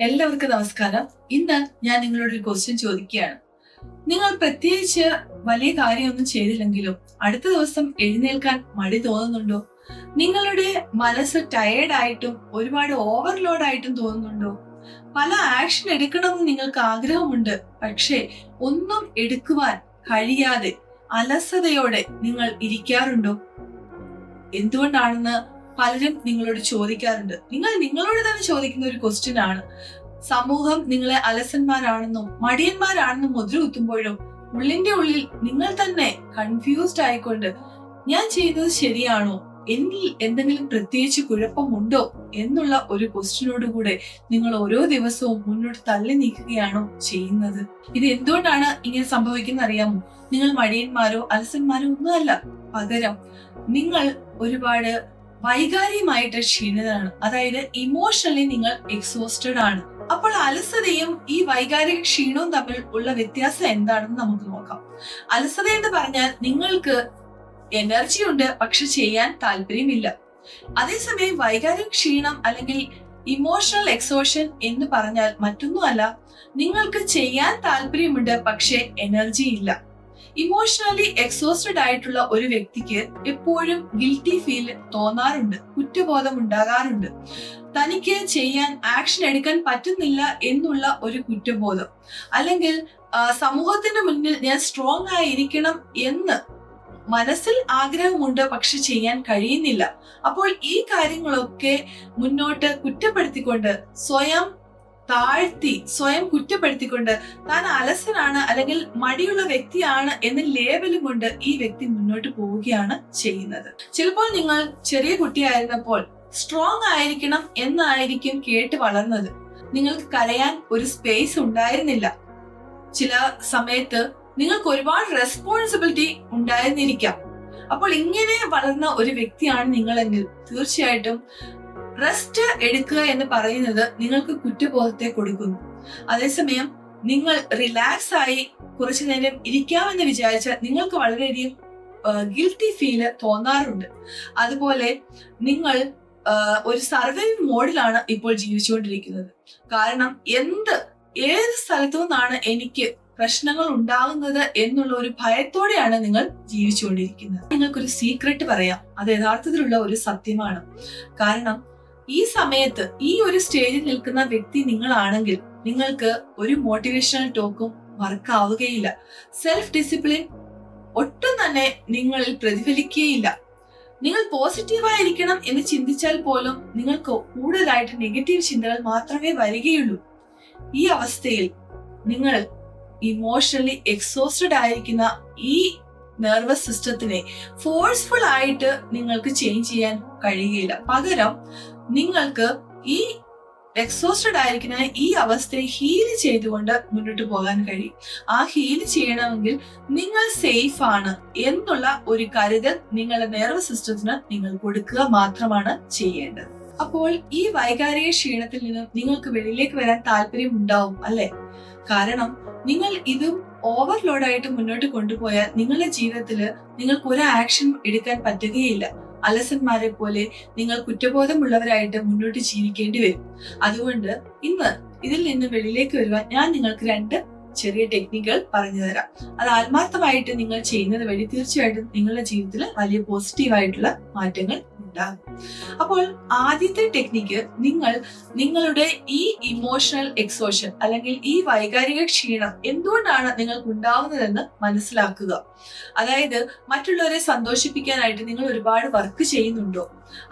എല്ലാവർക്കും നമസ്കാരം. ഇന്ന് ഞാൻ നിങ്ങളോട് ഒരു ക്വസ്റ്റ്യൻ ചോദിക്കുകയാണ്. നിങ്ങൾ പ്രത്യേകിച്ച് വലിയ കാര്യമൊന്നും ചെയ്തില്ലെങ്കിലും അടുത്ത ദിവസം എഴുന്നേൽക്കാൻ മടി തോന്നുന്നുണ്ടോ? നിങ്ങളുടെ മനസ്സ് ടയേർഡ് ആയിട്ടും ഒരുപാട് ഓവർലോഡ് ആയിട്ടും തോന്നുന്നുണ്ടോ? പല ആക്ഷൻ എടുക്കണമെന്ന് നിങ്ങൾക്ക് ആഗ്രഹമുണ്ട്, പക്ഷേ ഒന്നും എടുക്കുവാൻ കഴിയാതെ അലസതയോടെ നിങ്ങൾ ഇരിക്കാറുണ്ടോ? എന്തുകൊണ്ടാണെന്ന് പലരും നിങ്ങളോട് ചോദിക്കാറുണ്ട്. നിങ്ങൾ നിങ്ങളോട് തന്നെ ചോദിക്കുന്ന ഒരു ക്വസ്റ്റ്യൻ ആണ്. സമൂഹം നിങ്ങളെ അലസന്മാരാണെന്നും മടിയന്മാരാണെന്നും മുദ്ര കുത്തുമ്പോഴും ഉള്ളിന്റെ ഉള്ളിൽ നിങ്ങൾ തന്നെ കൺഫ്യൂസ്ഡ് ആയിക്കൊണ്ട് ഞാൻ ചെയ്യുന്നത് ശരിയാണോ, എന്നിൽ എന്തെങ്കിലും പ്രത്യേകിച്ച് കുഴപ്പമുണ്ടോ എന്നുള്ള ഒരു ക്വസ്റ്റ്യനോട് കൂടെ നിങ്ങൾ ഓരോ ദിവസവും മുന്നോട്ട് തള്ളി നീക്കുകയാണോ ചെയ്യുന്നത്? ഇത് എന്തുകൊണ്ടാണ് ഇങ്ങനെ സംഭവിക്കുന്നത് അറിയാമോ? നിങ്ങൾ മടിയന്മാരോ അലസന്മാരോ ഒന്നുമല്ല. പകരം നിങ്ങൾ ഒരുപാട് വൈകാരികമായിട്ട് ക്ഷീണിതരാണ്. അതായത് ഇമോഷണലി നിങ്ങൾ എക്സോസ്റ്റഡ് ആണ്. അപ്പോൾ അലസതയും ഈ വൈകാരിക ക്ഷീണവും തമ്മിൽ ഉള്ള വ്യത്യാസം എന്താണെന്ന് നമുക്ക് നോക്കാം. അലസത എന്ന് പറഞ്ഞാൽ നിങ്ങൾക്ക് എനർജി ഉണ്ട്, പക്ഷെ ചെയ്യാൻ താല്പര്യമില്ല. അതേസമയം വൈകാരിക ക്ഷീണം അല്ലെങ്കിൽ ഇമോഷണൽ എക്സോഷൻ എന്ന് പറഞ്ഞാൽ മറ്റൊന്നുമല്ല, നിങ്ങൾക്ക് ചെയ്യാൻ താല്പര്യമുണ്ട്, പക്ഷെ എനർജി ഇല്ല. ഇമോഷണലി എക്സോസ്റ്റഡ് ആയിട്ടുള്ള ഒരു വ്യക്തിക്ക് എപ്പോഴും ഗിൽറ്റി ഫീൽ തോന്നാറുണ്ട്, കുറ്റബോധം ഉണ്ടാകാറുണ്ട്. തനിക്ക് ചെയ്യാൻ ആക്ഷൻ എടുക്കാൻ പറ്റുന്നില്ല എന്നുള്ള ഒരു കുറ്റബോധം, അല്ലെങ്കിൽ സമൂഹത്തിന്റെ മുന്നിൽ ഞാൻ സ്ട്രോങ് ആയിരിക്കണം എന്ന് മനസ്സിൽ ആഗ്രഹമുണ്ട്, പക്ഷെ ചെയ്യാൻ കഴിയുന്നില്ല. അപ്പോൾ ഈ കാര്യങ്ങളൊക്കെ മുന്നോട്ട് കുറ്റപ്പെടുത്തിക്കൊണ്ട് സ്വയം താഴ്ത്തി സ്വയം കുറ്റപ്പെടുത്തിക്കൊണ്ട് താൻ അലസനാണ് അല്ലെങ്കിൽ മടിയുള്ള വ്യക്തിയാണ് എന്ന ലേബലും കൊണ്ട് ഈ വ്യക്തി മുന്നോട്ട് പോവുകയാണ് ചെയ്യുന്നത്. ചിലപ്പോൾ നിങ്ങൾ ചെറിയ കുട്ടിയായിരുന്നപ്പോൾ സ്ട്രോങ് ആയിരിക്കണം എന്നായിരിക്കും കേട്ട് വളർന്നത്. നിങ്ങൾക്ക് കരയാൻ ഒരു സ്പേസ് ഉണ്ടായിരുന്നില്ല. ചില സമയത്ത് നിങ്ങൾക്ക് ഒരുപാട് റെസ്പോൺസിബിലിറ്റി ഉണ്ടായിരുന്നിരിക്കാം. അപ്പോൾ ഇങ്ങനെ വളർന്ന ഒരു വ്യക്തിയാണ് നിങ്ങളെങ്കിൽ തീർച്ചയായിട്ടും റെസ്റ്റ് എടുക്കുക എന്ന് പറയുന്നത് നിങ്ങൾക്ക് കുറ്റബോധത്തെ കൊടുക്കുന്നു. അതേസമയം നിങ്ങൾ റിലാക്സ് ആയി കുറച്ചു നേരം ഇരിക്കാമെന്ന് വിചാരിച്ചാൽ നിങ്ങൾക്ക് വളരെയധികം ഗിൽറ്റി ഫീല് തോന്നാറുണ്ട്. അതുപോലെ നിങ്ങൾ ഒരു സർവൈവ് മോഡിലാണ് ഇപ്പോൾ ജീവിച്ചുകൊണ്ടിരിക്കുന്നത്. കാരണം ഏത് സ്ഥലത്തു നിന്നാണ് എനിക്ക് പ്രശ്നങ്ങൾ ഉണ്ടാകുന്നത് എന്നുള്ള ഒരു ഭയത്തോടെയാണ് നിങ്ങൾ ജീവിച്ചുകൊണ്ടിരിക്കുന്നത്. നിങ്ങൾക്കൊരു സീക്രട്ട് പറയാം, അത് യഥാർത്ഥത്തിലുള്ള ഒരു സത്യമാണ്. കാരണം ഈ സമയത്ത് ഈ ഒരു സ്റ്റേജിൽ നിൽക്കുന്ന വ്യക്തി നിങ്ങളാണെങ്കിൽ നിങ്ങൾക്ക് ഒരു മോട്ടിവേഷണൽ ടോക്കും വർക്ക് ആവുകയില്ല. സെൽഫ് ഡിസിപ്ലിൻ ഒട്ടും തന്നെ നിങ്ങളിൽ പ്രതിഫലിക്കുകയില്ല. നിങ്ങൾ പോസിറ്റീവായിരിക്കണം എന്ന് ചിന്തിച്ചാൽ പോലും നിങ്ങൾക്ക് കൂടുതലായിട്ട് നെഗറ്റീവ് ചിന്തകൾ മാത്രമേ വരികയുള്ളൂ. ഈ അവസ്ഥയിൽ നിങ്ങൾ ഇമോഷണലി എക്സോസ്റ്റഡ് ആയിരിക്കുന്ന ഈ നെർവസ് സിസ്റ്റത്തിനെ ഫോഴ്സ്ഫുൾ ആയിട്ട് നിങ്ങൾക്ക് ചേഞ്ച് ചെയ്യാൻ കഴിയുകയില്ല. പകരം നിങ്ങൾക്ക് ഈ എക്സോസ്റ്റഡ് ആയിരിക്കുന്ന ഈ അവസ്ഥയെ ഹീൽ ചെയ്തുകൊണ്ട് മുന്നോട്ട് പോകാൻ കഴിയും. ആ ഹീൽ ചെയ്യണമെങ്കിൽ നിങ്ങൾ സേഫ് ആണ് എന്നുള്ള ഒരു കരുതൽ നിങ്ങളുടെ നെർവസ് സിസ്റ്റത്തിന് നിങ്ങൾ കൊടുക്കുക മാത്രമാണ് ചെയ്യേണ്ടത്. അപ്പോൾ ഈ വൈകാരിക ക്ഷീണത്തിൽ നിന്നും നിങ്ങൾക്ക് വെളിയിലേക്ക് വരാൻ താല്പര്യം ഉണ്ടാവും അല്ലെ? കാരണം നിങ്ങൾ ഇതും ഓവർലോഡായിട്ട് മുന്നോട്ട് കൊണ്ടുപോയാൽ നിങ്ങളുടെ ജീവിതത്തിൽ നിങ്ങൾക്ക് ഒരു ആക്ഷൻ എടുക്കാൻ പറ്റുകയില്ല. അലസന്മാരെ പോലെ നിങ്ങൾ കുറ്റബോധമുള്ളവരായിട്ട് മുന്നോട്ട് ജീവിക്കേണ്ടി വരും. അതുകൊണ്ട് ഇന്ന് ഇതിൽ നിന്ന് വെളിയിലേക്ക് വരുവാൻ ഞാൻ നിങ്ങൾക്ക് 2 ചെറിയ ടെക്നിക്കുകൾ പറഞ്ഞു തരാം. അത് ആത്മാർത്ഥമായിട്ട് നിങ്ങൾ ചെയ്യുന്നത് വഴി തീർച്ചയായിട്ടും നിങ്ങളുടെ ജീവിതത്തിൽ വലിയ പോസിറ്റീവായിട്ടുള്ള മാറ്റങ്ങൾ ഉണ്ടാകും. അപ്പോൾ ആദ്യത്തെ ടെക്നിക്ക്, നിങ്ങൾ നിങ്ങളുടെ ഈ ഇമോഷണൽ എക്സോഷൻ അല്ലെങ്കിൽ ഈ വൈകാരിക ക്ഷീണം എന്തുകൊണ്ടാണ് നിങ്ങൾക്ക് ഉണ്ടാവുന്നതെന്ന് മനസ്സിലാക്കുക. അതായത് മറ്റുള്ളവരെ സന്തോഷിപ്പിക്കാനായിട്ട് നിങ്ങൾ ഒരുപാട് വർക്ക് ചെയ്യുന്നുണ്ടോ,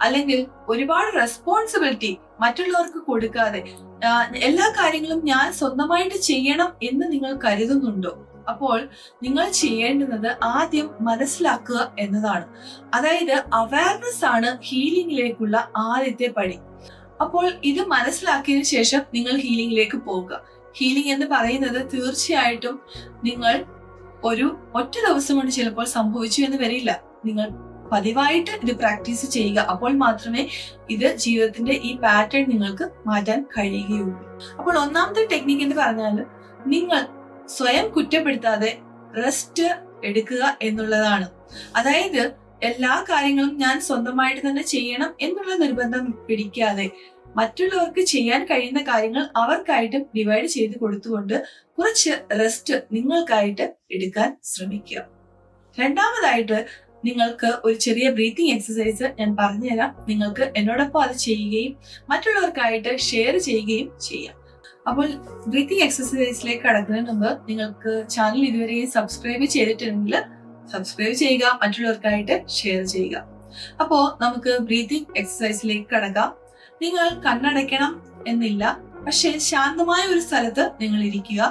അല്ലെങ്കിൽ ഒരുപാട് റെസ്പോൺസിബിലിറ്റി മറ്റുള്ളവർക്ക് കൊടുക്കാതെ എല്ലാ കാര്യങ്ങളും ഞാൻ സ്വന്തമായിട്ട് ചെയ്യണം എന്ന് നിങ്ങൾ കരുതുന്നുണ്ടോ? അപ്പോൾ നിങ്ങൾ ചെയ്യേണ്ടുന്നത് ആദ്യം മനസ്സിലാക്കുക എന്നതാണ്. അതായത് അവയർനെസ് ആണ് ഹീലിംഗിലേക്കുള്ള ആദ്യത്തെ പടി. അപ്പോൾ ഇത് മനസ്സിലാക്കിയതിനു ശേഷം നിങ്ങൾ ഹീലിംഗിലേക്ക് പോകുക. ഹീലിംഗ് എന്ന് പറയുന്നത് തീർച്ചയായിട്ടും നിങ്ങൾ ഒറ്റ ദിവസം കൊണ്ട് ചിലപ്പോൾ സംഭവിച്ചു എന്ന് വരില്ല. നിങ്ങൾ പതിവായിട്ട് ഇത് പ്രാക്ടീസ് ചെയ്യുക. അപ്പോൾ മാത്രമേ ഇത് ജീവിതത്തിന്റെ ഈ പാറ്റേൺ നിങ്ങൾക്ക് മാറ്റാൻ കഴിയുകയുള്ളൂ. അപ്പോൾ ഒന്നാമത്തെ ടെക്നിക്ക് എന്ന് പറഞ്ഞാൽ നിങ്ങൾ സ്വയം കുറ്റപ്പെടുത്താതെ റെസ്റ്റ് എടുക്കുക എന്നുള്ളതാണ്. അതായത് എല്ലാ കാര്യങ്ങളും ഞാൻ സ്വന്തമായിട്ട് തന്നെ ചെയ്യണം എന്നുള്ള നിർബന്ധം പിടിക്കാതെ മറ്റുള്ളവർക്ക് ചെയ്യാൻ കഴിയുന്ന കാര്യങ്ങൾ അവർക്കായിട്ടും ഡിവൈഡ് ചെയ്ത് കൊടുത്തുകൊണ്ട് കുറച്ച് റെസ്റ്റ് നിങ്ങൾക്കായിട്ട് എടുക്കാൻ ശ്രമിക്കുക. രണ്ടാമതായിട്ട് നിങ്ങൾക്ക് ഒരു ചെറിയ ബ്രീത്തിങ് എക്സസൈസ് ഞാൻ പറഞ്ഞുതരാം. നിങ്ങൾക്ക് എന്നോടൊപ്പം അത് ചെയ്യുകയും മറ്റുള്ളവർക്കായിട്ട് ഷെയർ ചെയ്യുകയും ചെയ്യാം. അപ്പോൾ ബ്രീത്തിങ് എക്സസൈസിലേക്ക് കടക്കുന്നതിന് മുമ്പ് നിങ്ങൾക്ക് ചാനൽ ഇതുവരെയും സബ്സ്ക്രൈബ് ചെയ്തിട്ടുണ്ടെങ്കിൽ സബ്സ്ക്രൈബ് ചെയ്യുക, മറ്റുള്ളവർക്കായിട്ട് ഷെയർ ചെയ്യുക. അപ്പോ നമുക്ക് ബ്രീത്തിങ് എക്സസൈസിലേക്ക് കടക്കാം. നിങ്ങൾ കണ്ണടയ്ക്കണം എന്നില്ല, പക്ഷെ ശാന്തമായ ഒരു സ്ഥലത്ത് നിങ്ങൾ ഇരിക്കുക.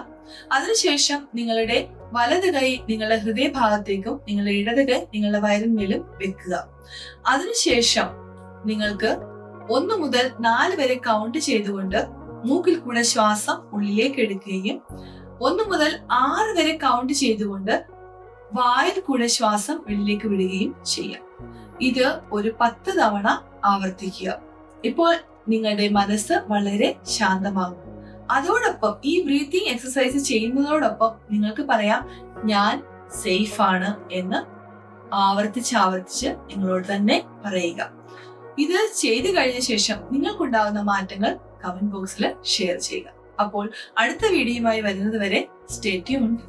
അതിനുശേഷം നിങ്ങളുടെ വലത് കൈ നിങ്ങളുടെ ഹൃദയഭാഗത്തേക്കും നിങ്ങളുടെ ഇടത് കൈ നിങ്ങളുടെ വയറിന്മേലും വെക്കുക. അതിനുശേഷം നിങ്ങൾക്ക് 1 മുതൽ 4 വരെ കൗണ്ട് ചെയ്തുകൊണ്ട് മൂക്കിൽ കൂടെ ശ്വാസം ഉള്ളിലേക്ക് എടുക്കുകയും 1 മുതൽ 6 വരെ കൗണ്ട് ചെയ്തുകൊണ്ട് വായിൽ കൂടെ ശ്വാസം വെളിയിലേക്ക് വിടുകയും ചെയ്യാം. ഇത് ഒരു 10 തവണ ആവർത്തിക്കുക. ഇപ്പോൾ നിങ്ങളുടെ മനസ്സ് വളരെ ശാന്തമാകും. അതോടൊപ്പം ഈ ബ്രീത്തിങ് എക്സസൈസ് ചെയ്യുന്നതോടൊപ്പം നിങ്ങൾക്ക് പറയാം, ഞാൻ സേഫ് ആണ് എന്ന് ആവർത്തിച്ച് നിങ്ങളോട് തന്നെ പറയുക. ഇത് ചെയ്തു കഴിഞ്ഞ ശേഷം നിങ്ങൾക്കുണ്ടാകുന്ന മാറ്റങ്ങൾ കമന്റ് ബോക്സിൽ ഷെയർ ചെയ്യുക. അപ്പോൾ അടുത്ത വീഡിയോയുമായി വരുന്നത് വരെ സ്റ്റേ ട്യൂൺഡ്.